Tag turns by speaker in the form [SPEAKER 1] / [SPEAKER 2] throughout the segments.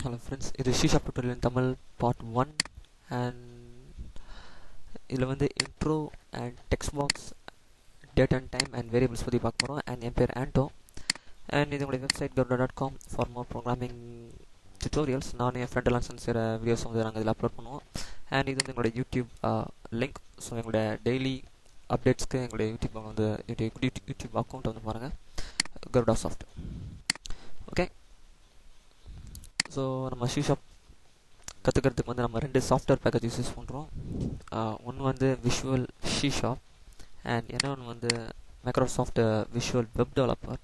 [SPEAKER 1] Hello friends, இது Sheesha tutorial Tamil part 1 and இதில் வந்து intro and text box date and time and variables பற்றி பார்க்க போகிறோம். அண்ட் என் பேர் ஆண்டோ அண்ட் இது உங்களுடைய website garuda.com for more programming tutorials. நானும் என் ஃப்ரெண்டெல்லாம் செய்கிற வீடியோஸ் வந்து நாங்கள் இதில் அப்லோட் பண்ணுவோம். அண்ட் இது வந்து எங்களுடைய யூடியூப் லிங்க். ஸோ எங்களுடைய டெய்லி அப்டேட்ஸ்க்கு எங்களுடைய யூடியூப் அக்கௌண்ட் வந்து பாருங்கள், garuda soft. ஓகே, ஸோ நம்ம ஷீஷாப் கற்றுக்கிறதுக்கு வந்து நம்ம ரெண்டு சாஃப்ட்வேர் பேக்கேஜஸ் யூஸ் பண்ணுறோம். ஒன்று வந்து விஷுவல் ஷீஷாப் அண்ட் இன்னொன்று வந்து Microsoft visual web developer.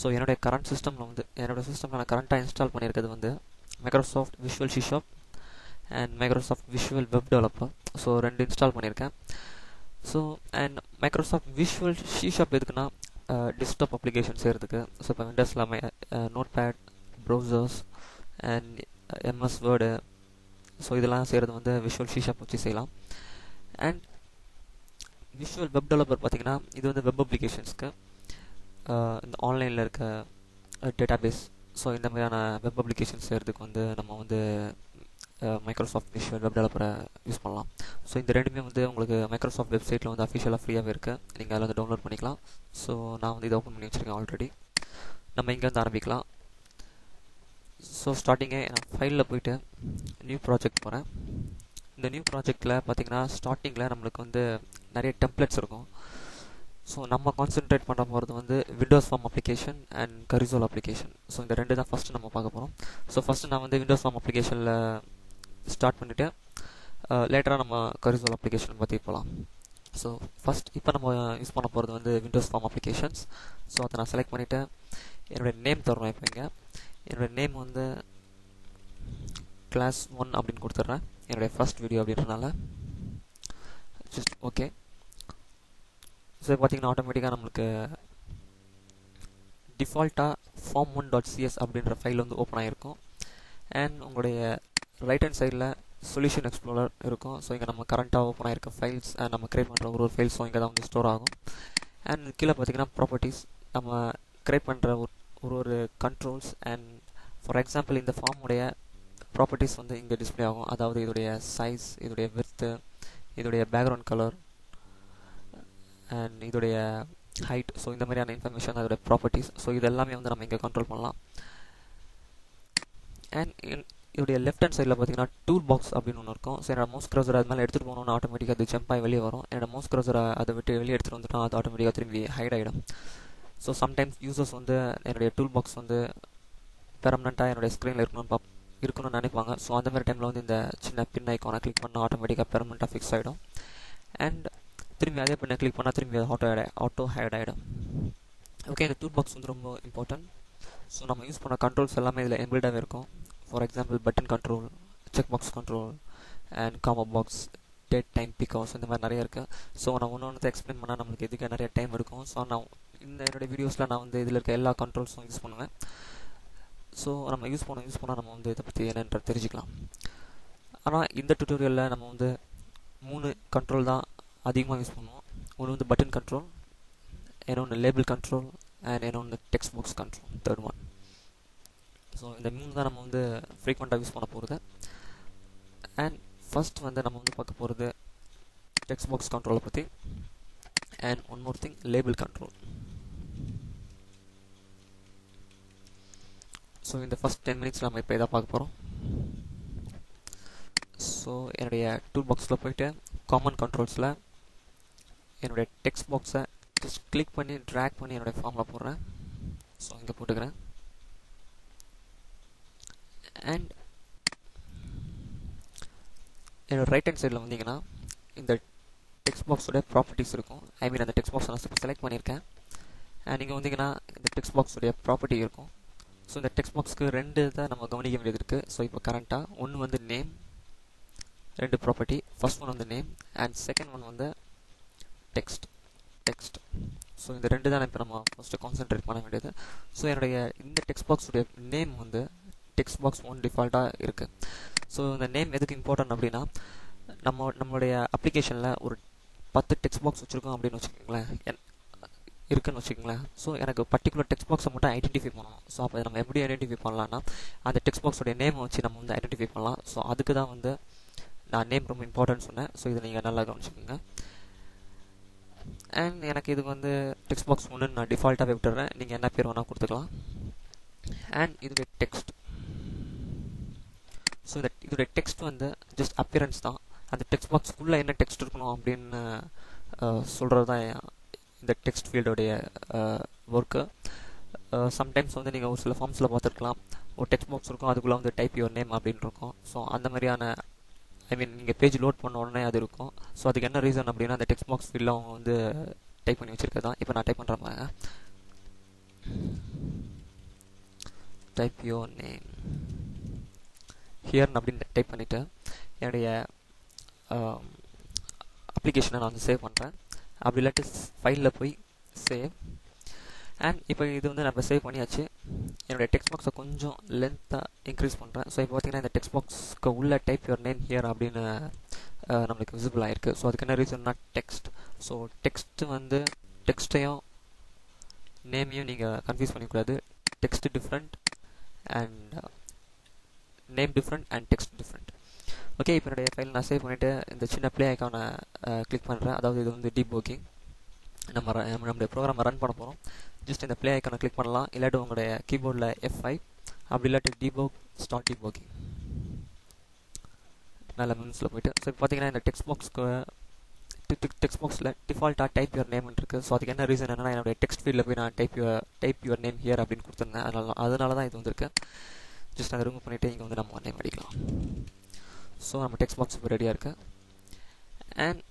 [SPEAKER 1] So என்னுடைய கரண்ட் சிஸ்டமில் நான் கரண்ட்டாக இன்ஸ்டால் பண்ணியிருக்கிறது வந்து Microsoft visual C sharp and Microsoft visual web developer. So ரெண்டு இன்ஸ்டால் பண்ணியிருக்கேன். So and Microsoft visual C sharp எதுக்குன்னா டெஸ்க்டாப் அப்ளிகேஷன் செய்கிறதுக்கு. ஸோ இப்போ விண்டோஸில் notepad, browsers and MS word, so இதெல்லாம் செய்கிறது வந்து விஷுவல் ஷீஷாப் வச்சு செய்யலாம். அண்ட் விஷுவல் வெப் டெவலப்பர் பார்த்திங்கன்னா இது வந்து வெப் அப்ளிகேஷன்ஸ்க்கு, இந்த ஆன்லைனில் இருக்க டேட்டாபேஸ், ஸோ இந்த மாதிரியான வெப் அப்ளிகேஷன்ஸ் செய்கிறதுக்கு வந்து நம்ம வந்து மைக்ரோசாஃப்ட் விஷுவல் வெப் டெவலப்பரை யூஸ் பண்ணலாம். ஸோ இந்த ரெண்டுமே வந்து உங்களுக்கு மைக்ரோசாஃப்ட் வெப்சைட்டில் வந்து அஃபிஷியலாக ஃப்ரீயாகவே இருக்குது, நீங்கள் அதில் வந்து டவுன்லோட் பண்ணிக்கலாம். ஸோ நான் வந்து இதை ஓப்பன் பண்ணி வச்சுருக்கேன் ஆல்ரெடி. நம்ம இங்கே வந்து ஆரம்பிக்கலாம். ஸோ ஸ்டார்டிங்கே நான் ஃபைலில் போய்ட்டு நியூ ப்ராஜெக்ட் போகிறேன். இந்த நியூ ப்ராஜெக்டில் பார்த்திங்கன்னா ஸ்டார்டிங்கில் நம்மளுக்கு வந்து நிறைய டெம்ப்ளேட்ஸ் இருக்கும். ஸோ நம்ம கான்சென்ட்ரேட் பண்ண போகிறது வந்து Windows form application and console application. So இந்த ரெண்டு தான் ஃபஸ்ட்டு நம்ம பார்க்க போகிறோம். ஸோ ஃபஸ்ட்டு நான் வந்து விண்டோஸ் ஃபார்ம் அப்ளிகேஷனில் ஸ்டார்ட் பண்ணிவிட்டு லேட்டராக நம்ம கரிசோல் அப்ளிகேஷன் பற்றி போகலாம். ஸோ ஃபஸ்ட் இப்போ நம்ம யூஸ் பண்ண போகிறது வந்து விண்டோஸ் ஃபார்ம் அப்ளிகேஷன்ஸ். ஸோ அதை நான் செலக்ட் பண்ணிவிட்டு என்னுடைய நேம் தரணும். இப்போ இங்கே என்னோடய நேம் வந்து கிளாஸ் 1 அப்படின்னு கொடுத்துட்றேன், என்னுடைய ஃபர்ஸ்ட் வீடியோ அப்படின்றனால. Just okay. ஸோ பார்த்திங்கன்னா ஆட்டோமேட்டிக்காக நம்மளுக்கு டிஃபால்ட்டாக form1.cs அப்படின்ற ஃபைல் வந்து ஓப்பன் ஆகிருக்கும். அண்ட் உங்களுடைய ரைட் ஹேண்ட் சைடில் சொல்யூஷன் எக்ஸ்ப்ளோரர் இருக்கும். ஸோ இங்கே நம்ம கரண்ட்டாக ஓப்பன் ஆகிருக்க ஃபைல்ஸ் அண்ட் நம்ம க்ரியேட் பண்ணுற ஒரு ஃபைல்ஸும் இங்கே தான் வந்து ஸ்டோர் ஆகும். அண்ட் கீழே பார்த்திங்கன்னா ப்ராப்பர்ட்டிஸ், நம்ம க்ரியேட் பண்ணுற ஒரு கண்ட்ரோல்ஸ். அண்ட் ஃபார் எக்ஸாம்பிள் இந்த ஃபார்முடைய ப்ராப்பர்ட்டிஸ் வந்து இங்கே டிஸ்பிளே ஆகும். அதாவது இதோடைய சைஸ், இதோடைய விர்த்து, இதோடைய பேக்ரவுண்ட் கலர் அண்ட் இதோடைய ஹைட். ஸோ இந்த மாதிரியான இன்ஃபர்மேஷன் அதோடைய ப்ராப்பர்ட்டிஸ். ஸோ இது எல்லாமே வந்து நம்ம இங்கே கண்ட்ரோல் பண்ணலாம். அண்ட் இதோடைய லெஃப்ட் ஹேண்ட் சைடில் பார்த்தீங்கன்னா டூல் பாக்ஸ் அப்படின்னு ஒன்று இருக்கும். ஸோ என்னோட மவுஸ் க்ரௌசர் அது மேலே எடுத்துகிட்டு போகணுன்னு ஆட்டோமேட்டிக்காக அது ஜம்ப் ஆகி வெளியே வரும். என்னோட மவுஸ் க்ரௌசரை அதை விட்டு வெளியே எடுத்துகிட்டு வந்துட்டோம், அது ஆட்டோமேட்டிக்காக திரும்பி ஹைட் ஆகிடும். ஸோ சம்டைம்ஸ் யூசர்ஸ் வந்து என்னுடைய டூல் பாக்ஸ் வந்து பெர்மனெண்ட்டாக என்னுடைய ஸ்க்ரீனில் இருக்கணும்னு நினைப்பாங்க. ஸோ அந்த மாதிரி டைமில் வந்து இந்த சின்ன பின் ஐக்கானை கிளிக் பண்ணால் ஆட்டோமேட்டிக்காக பெர்மனெண்ட்டாக ஃபிக்ஸ் ஆகிடும். அண்ட் திரும்பி அதே பின்னை கிளிக் பண்ணால் திரும்பி ஆட்டோ ஹைட் ஆகிடும். ஓகே, இந்த டூல் பாக்ஸ் வந்து ரொம்ப இம்பார்ட்டன்ட். ஸோ நம்ம யூஸ் பண்ண கண்ட்ரோல்ஸ் எல்லாமே இதில் எம்பில்டாகவே இருக்கும். For example button control, check box control and combo box, date, time, because, இந்த மாதிரி நிறைய இருக்குது. ஸோ நான் ஒன்று எக்ஸ்பிளைன் பண்ணால் நம்மளுக்கு எதுக்கு நிறைய டைம் எடுக்கும். ஸோ நான் என்னுடைய வீடியோஸில் நான் வந்து இதில் இருக்க எல்லா கண்ட்ரோல்ஸும் யூஸ் பண்ணுவேன். ஸோ நம்ம யூஸ் பண்ணால் நம்ம வந்து இதை பற்றி என்னென்ற தெரிஞ்சுக்கலாம். ஆனால் இந்த டியூட்டோரியலில் நம்ம வந்து 3 கண்ட்ரோல் தான் அதிகமாக யூஸ் பண்ணுவோம். ஒன்று வந்து பட்டன் கண்ட்ரோல், இன்னொன்று லேபிள் கண்ட்ரோல் அண்ட் இன்னொன்று text box control, third one. So இந்த 3 தான் நம்ம வந்து ஃப்ரீக்வெண்ட்டாக யூஸ் பண்ண போகிறது. அண்ட் ஃபர்ஸ்ட் வந்து நம்ம வந்து பார்க்க போகிறது டெக்ஸ்ட் பாக்ஸ் கண்ட்ரோலை பற்றி. And one more thing, label control. So இந்த ஃபஸ்ட் 10 மினிட்ஸ் நம்ம இப்போ இதாக பார்க்க போகிறோம். ஸோ என்னுடைய டூல் பாக்ஸில் போய்ட்டு காமன் கண்ட்ரோல்ஸில் என்னுடைய டெக்ஸ்ட் பாக்ஸை ஜஸ்ட் கிளிக் பண்ணி ட்ராக் பண்ணி என்னுடைய ஃபார்மில் போடுறேன். ஸோ இங்கே போட்டுக்கிறேன். அண்ட் என்னோடய ரைட் ஹேண்ட் சைடில் வந்தீங்கன்னா இந்த டெக்ஸ்ட் பாக்ஸோடைய ப்ராப்பர்ட்டிஸ் இருக்கும். ஐ மீன் அந்த டெக்ஸ்ட் பாக்ஸை நான் செலக்ட் பண்ணியிருக்கேன். அண்ட் நீங்கள் வந்தீங்கன்னா இந்த டெக்ஸ்ட் பாக்ஸோடைய ப்ராப்பர்ட்டி இருக்கும். ஸோ இந்த டெக்ஸ்ட் பாக்ஸ்க்கு 2 தான் நம்ம கவனிக்க வேண்டியது இருக்குது. ஸோ இப்போ கரண்ட்டாக ஒன்று வந்து நேம், 2 ப்ராப்பர்ட்டி. ஃபர்ஸ்ட் ஒன் வந்து நேம் அண்ட் செகண்ட் ஒன் வந்து டெக்ஸ்ட். ஸோ இந்த 2 தான் இப்போ நம்ம ஃபஸ்ட்டு கான்சென்ட்ரேட் பண்ண வேண்டியது. ஸோ என்னுடைய இந்த டெக்ஸ்ட் பாக்ஸுடைய நேம் வந்து டெக்ஸ்ட் பாக்ஸ் 1 டிஃபால்ட்டாக இருக்குது. ஸோ இந்த நேம் எதுக்கு இம்பார்ட்டன்ட் அப்படின்னா, நம்மளுடைய அப்ளிகேஷனில் ஒரு 10 டெக்ஸ்ட் பாக்ஸ் வச்சுருக்கோம் அப்படின்னு வச்சுக்கோங்களேன். இருக்குன்னு வச்சுக்கோங்களேன். ஸோ எனக்கு பர்டிகுலர் டெக்ஸ்ட் பாக்ஸை மட்டும் ஐடென்டிஃபை பண்ணணும். ஸோ அப்போ நம்ம எப்படி ஐடென்டிஃபை பண்ணலாம்னா அந்த டெக்ஸ்ட் பாக்ஸோடைய நேம் வச்சு நம்ம வந்து ஐடென்டிஃபை பண்ணலாம். ஸோ அதுக்கு தான் வந்து நான் நேம் ரொம்ப இம்பார்ட்டன்ட் சொன்னேன். ஸோ இதை நீங்கள் நல்லா கவனிச்சுக்கோங்க. அண்ட் எனக்கு இதுக்கு வந்து டெக்ஸ்ட் பாக்ஸ் ஒன்று நான் டிஃபால்ட்டாகவே விட்டுறேன். நீங்கள் என்ன பேர் வேணால் கொடுத்துக்கலாம். அண்ட் இதோடைய டெக்ஸ்ட், ஸோ இதோடைய டெக்ஸ்ட் வந்து ஜஸ்ட் அப்பியரன்ஸ் தான். அந்த டெக்ஸ்ட் பாக்ஸ்க்குள்ளே என்ன டெக்ஸ்ட் இருக்கணும் அப்படின்னு சொல்கிறது தான் இந்த டெக்ஸ்ட் ஃபீல்டோடைய ஒர்க்கு. சம்டைம்ஸ் வந்து நீங்கள் ஒரு சில ஃபார்ம்ஸில் பார்த்துருக்கலாம், ஒரு டெக்ஸ்ட் பாக்ஸ் இருக்கும், அதுக்குள்ளே வந்து டைப் யுவர் நேம் அப்படின்னு இருக்கும். ஸோ அந்த மாதிரியான நீங்கள் பேஜ் லோட் பண்ண உடனே அது இருக்கும். ஸோ அதுக்கு என்ன ரீசன் அப்படின்னா அந்த டெக்ஸ்ட் பாக்ஸ் ஃபீல்டில் அவங்க வந்து டைப் பண்ணி வச்சுருக்கதான். இப்போ நான் டைப் பண்ணுற மாதிரி டைப் யுவர் நேம் ஹியர்னு அப்படின்னு டைப் பண்ணிவிட்டு என்னுடைய அப்ளிகேஷனை நான் வந்து சேவ் பண்ணுறேன். அப்படி இல்லாட்டி ஃபைலில் போய் சேவ். அண்ட் இப்போ இது வந்து நம்ம சேவ் பண்ணியாச்சு. என்னுடைய டெக்ஸ்ட் பாக்ஸை கொஞ்சம் லென்த்தாக இன்க்ரீஸ் பண்ணுறேன். ஸோ இப்போ பார்த்தீங்கன்னா இந்த டெக்ஸ்ட் பாக்ஸ்க்கு உள்ள டைப் யுவர் நேம் ஹியர் அப்படின்னு நம்மளுக்கு விசிபிள் ஆகிருக்கு. ஸோ அதுக்கு என்ன ரீசன்னா டெக்ஸ்ட். ஸோ டெக்ஸ்ட்டு வந்து டெக்ஸ்ட்டையும் நேமையும் நீங்கள் கன்ஃபியூஸ் பண்ணிக்கூடாது. Text different and name different and text different. Okay, இப்போ என்னுடைய ஃபைல் நான் சேவ் பண்ணிவிட்டு இந்த சின்ன ப்ளே ஐக்கானை கிளிக் பண்ணுறேன். அதாவது இது வந்து டீபோக்கிங். நம்மளுடைய ப்ரோக்ராமை ரன் பண்ண போகிறோம். ஜஸ்ட் இந்த ப்ளே ஐக்கானை கிளிக் பண்ணலாம். இல்லாட்டி உங்களுடைய கீபோர்டில் F5 அப்படி இல்லாட்டி டீபோக் ஸ்டார்ட் டீபோக்கிங் மேலே மெனுஸில் போய்ட்டு. ஸோ இப்போ பார்த்தீங்கன்னா இந்த டெக்ஸ்ட் பாக்ஸில் டிஃபால்ட்டாக டைப் யுவர் நேம் இருக்குது. ஸோ அதுக்கு என்ன ரீசன் என்னன்னா என்னுடைய டெக்ஸ்ட் ஃபீல்டில் போய் நான் டைப் யுவர் நேம் ஹியர் அப்படின்னு கொடுத்துருந்தேன். அதனால தான் இது வந்துருக்கு. ஜஸ்ட் அதை ரிமூவ் பண்ணிவிட்டு இங்கே வந்து நம்ம நேம் அடிக்கலாம். ஸோ நம்ம டெக்ஸ்ட் பாக்ஸ் இப்போ ரெடியாக இருக்குது. அண்ட்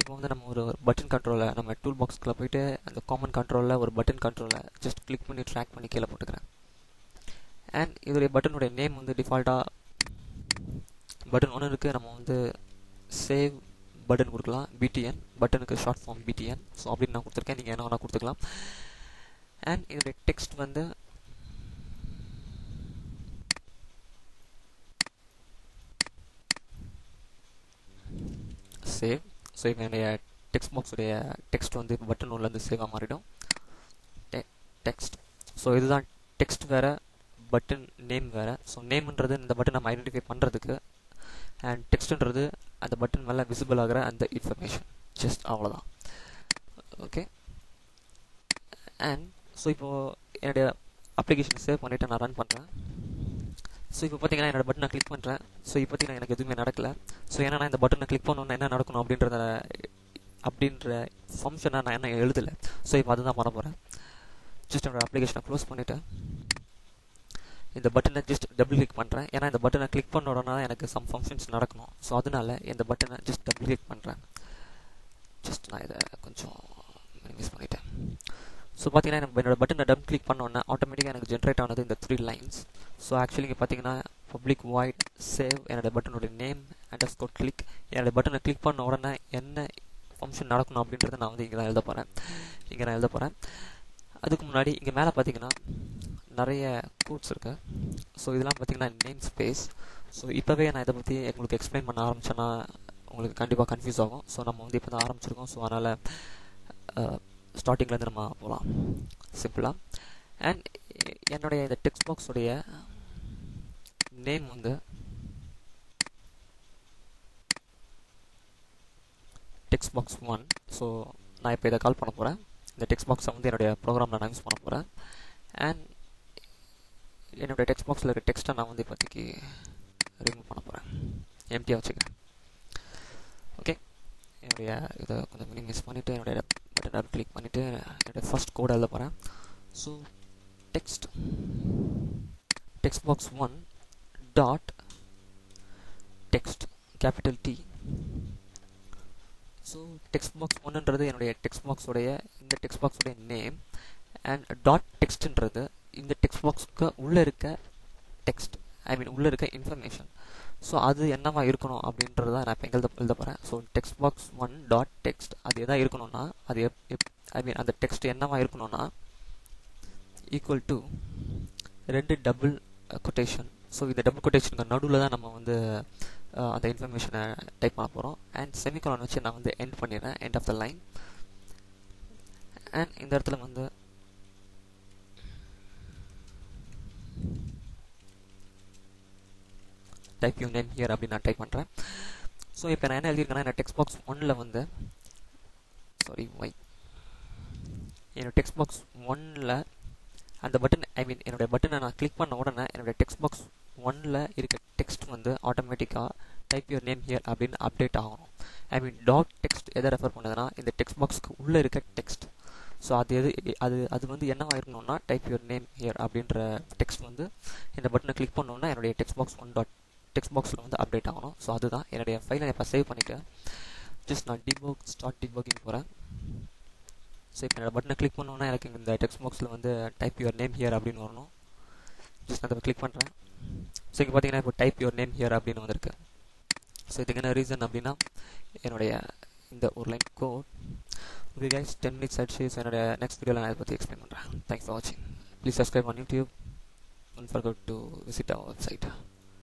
[SPEAKER 1] இப்போ வந்து நம்ம ஒரு பட்டன் கண்ட்ரோலில் நம்ம டூல் பாக்ஸ்க்குள்ளே போய்ட்டு அந்த காமன் கண்ட்ரோலில் ஒரு பட்டன் கண்ட்ரோலில் ஜஸ்ட் கிளிக் பண்ணி ட்ராக் பண்ணி கீழே போட்டுக்கிறேன். அண்ட் இதோடைய பட்டனுடைய நேம் வந்து டிஃபால்ட்டாக பட்டன் ஒன்று இருக்குது. நம்ம வந்து சேவ் பட்டன் கொடுக்கலாம். BTN பட்டனுக்கு ஷார்ட் ஃபார்ம் BTN. ஸோ அப்படின்னு நான் கொடுத்துருக்கேன். நீங்கள் என்ன வேணால் கொடுத்துக்கலாம். அண்ட் இதோடைய டெக்ஸ்ட் வந்து சேவ். ஸோ இப்போ என்னுடைய டெக்ஸ்ட் பாக்ஸுடைய டெக்ஸ்ட் வந்து பட்டன் உள்ளேருந்து சேவாக மாறிடும். டெக்ஸ்ட். ஸோ இதுதான் டெக்ஸ்ட் வேறு, பட்டன் நேம் வேறு. ஸோ நேம்ன்றது இந்த பட்டன் நம்ம ஐடென்டிஃபை பண்ணுறதுக்கு, அண்ட் டெக்ஸ்ட்ன்றது அந்த பட்டன் மேலே விசிபிள் ஆகிற அந்த இன்ஃபர்மேஷன். ஜஸ்ட் அவ்வளோதான். ஓகே. அண்ட் ஸோ இப்போது என்னுடைய அப்ளிகேஷன் சேவ் பண்ணிவிட்டு நான் ரன் பண்ணுறேன். ஸோ இப்போ பார்த்தீங்கன்னா என்னோட பட்டனை கிளிக் பண்ணுறேன். ஸோ இப்போ பார்த்தீங்கன்னா எனக்கு எதுவுமே நடக்கலை. ஸோ ஏன்னா நான் இந்த பட்டனை கிளிக் பண்ணணுன்னா என்ன நடக்கணும் அப்படின்ற ஃபங்க்ஷனை நான் என்ன எழுதலை. ஸோ இப்போ அதுதான் பண்ண போகிறேன். ஜஸ்ட் என்னோட அப்ளிகேஷனை க்ளோஸ் பண்ணிவிட்டு இந்த பட்டனை ஜஸ்ட் டபுள் கிளிக் பண்ணுறேன். ஏன்னா இந்த பட்டனை கிளிக் பண்ண உடனே எனக்கு சம் ஃபங்க்ஷன்ஸ் நடக்கணும். ஸோ அதனால இந்த பட்டனை ஜஸ்ட் டபுள் கிளிக் பண்ணுறேன். ஜஸ்ட் நான் இதை கொஞ்சம் மினிமைஸ் பண்ணிட்டேன். ஸோ பார்த்தீங்கன்னா நம்ம என்னோட பட்டனை டபுள் கிளிக் பண்ணோன்னே ஆட்டோமேட்டிக்காக எனக்கு ஜென்ரேட் ஆனது இந்த 3 லைன்ஸ். ஸோ ஆக்சுவலி இங்கே பார்த்தீங்கன்னா பப்ளிக் வாய்ட் சேவ் என்னோட பட்டனுடைய நேம் அண்டர்ஸ்கோர் கிளிக். என்னோட பட்டனை கிளிக் பண்ண உடனே என்ன ஃபங்க்ஷன் நடக்கணும் அப்படின்றத நான் வந்து இங்கே தான் எழுத போகிறேன். அதுக்கு முன்னாடி இங்கே மேலே பார்த்தீங்கன்னா நிறைய கோட்ஸ் இருக்குது. ஸோ இதெல்லாம் பார்த்தீங்கன்னா நேம் ஸ்பேஸ். ஸோ இப்போவே நான் இதை பற்றி உங்களுக்கு எக்ஸ்பிளைன் பண்ண ஆரம்பித்தேன்னா உங்களுக்கு கண்டிப்பாக கன்ஃபியூஸ் ஆகும். ஸோ நம்ம வந்து இப்போ தான் ஆரம்பிச்சிருக்கோம். ஸோ அதனால் ஸ்டார்டிங்லேருந்து நம்ம போகலாம் சிம்பிளாக. அண்ட் என்னுடைய இந்த டெக்ஸ்ட் பாக்ஸுடைய நேம் வந்து டெக்ஸ்ட் பாக்ஸ் 1. ஸோ நான் இப்போ இதை கால் பண்ண போகிறேன். இந்த டெக்ஸ்ட் பாக்ஸை வந்து என்னுடைய ப்ரோக்ராமில் நான் யூஸ் பண்ண போகிறேன். அண்ட் என்னுடைய டெக்ஸ்ட் பாக்ஸில் இருக்க டெக்ஸ்ட்டை நான் வந்து இப்போதைக்கு ரிமூவ் பண்ண போகிறேன். எம்டியாக வச்சுக்கிறேன். ஓகே, என்னுடைய இதை கொஞ்சம் மினிமைஸ் பண்ணிவிட்டு என்னுடைய பட்டனை கிளிக் பண்ணிவிட்டு என்னுடைய ஃபர்ஸ்ட் கோட் எழுத போகிறேன். So text box 1 dot text capital T. So text box 1ன்றது என்னுடைய டெக்ஸ்ட் பாக்ஸுடைய இந்த டெக்ஸ்ட் பாக்ஸுடைய நேம். அண்ட் டாட் டெக்ஸ்ட்ன்றது இந்த டெக்ஸ்ட் பாக்ஸுக்கு உள்ளே இருக்க டெக்ஸ்ட், உள்ளே இருக்க இன்ஃபர்மேஷன். ஸோ அது என்னவா இருக்கணும் அப்படின்றது தான் நான் இப்போ எழுத போகிறேன். So text box 1 dot text அது எதாக இருக்கணும்னா அது அந்த டெக்ஸ்ட் என்னவா இருக்கணும்னா equal to 2 double quotation. So இந்த டபுள் கொட்டேஷனுக்கு நடுவில் தான் நம்ம வந்து அந்த இன்ஃபர்மேஷனை டைப் பண்ண போகிறோம். அண்ட் செமிகாலன் வச்சு நான் வந்து எண்ட் பண்ணிடுறேன், end of the line. And இந்த இடத்துல வந்து டைப் யூ நேம் ஹியர் அப்படின்னு நான் டைப் பண்ணுறேன். ஸோ இப்போ நான் என்ன எழுதியிருக்கேன்னா, என்னோட டெக்ஸ்ட் பாக்ஸ் 1ல் வந்து என்னோட டெக்ஸ்ட் பாக்ஸ் 1ல் அந்த பட்டன், என்னோடய பட்டனை நான் கிளிக் பண்ண உடனே என்னோடய டெக்ஸ்ட் பாக்ஸ் 1ல் இருக்க டெக்ஸ்ட் வந்து ஆட்டோமேட்டிக்காக டைப் யுவர் நேம் ஹியர் அப்படின்னு அப்டேட் ஆகணும். டாட் டெக்ஸ்ட் எதை ரெஃபர் பண்ணுதுன்னா, இந்த டெக்ஸ்ட் பாக்ஸ்க்கு உள்ளே இருக்க டெக்ஸ்ட். ஸோ அது வந்து என்னவா இருக்கணும்னா, டைப் யுவர் நேம் ஹியர் அப்படின்ற டெக்ஸ்ட் வந்து இந்த பட்டனை கிளிக் பண்ணோன்னா என்னுடைய டெக்ஸ்ட் பாக்ஸ் 1 டாட் டெக்ஸ்ட் பாக்ஸில் வந்து அப்டேட் ஆகணும். ஸோ அதுதான் என்னுடைய ஃபைலை இப்போ சேவ் பண்ணிவிட்டு ஜஸ்ட் நான் ஸ்டார்ட் டிபக்கிங் போகிறேன். ஸோ இப்போ என்னோட பட்டனை கிளிக் பண்ணோன்னா எனக்கு இந்த டெக்ஸ்ட் பாக்ஸில் வந்து டைப் யுவர் நேம் ஹியர் அப்படின்னு வரணும். ஜஸ்ட் நான் அதை கிளிக் பண்ணுறேன். ஸோ இங்கே பார்த்தீங்கன்னா இப்போ டைப் யுவர் நேம் ஹியர் அப்படின்னு வந்திருக்கு. ஸோ இதுக்கு என்ன ரீசன் அப்படின்னா, என்னுடைய இந்த ஒரு line code. Okay guys, 10 minutes ஆயிடுச்சு. ஸோ என்னோட நெக்ஸ்ட் வீடியோவில் நான் அதை பற்றி எக்ஸ்பிளைன் பண்ணுறேன். தேங்க்ஸ் ஃபார் வாட்சிங். Please subscribe on YouTube. Don't forget to visit our website.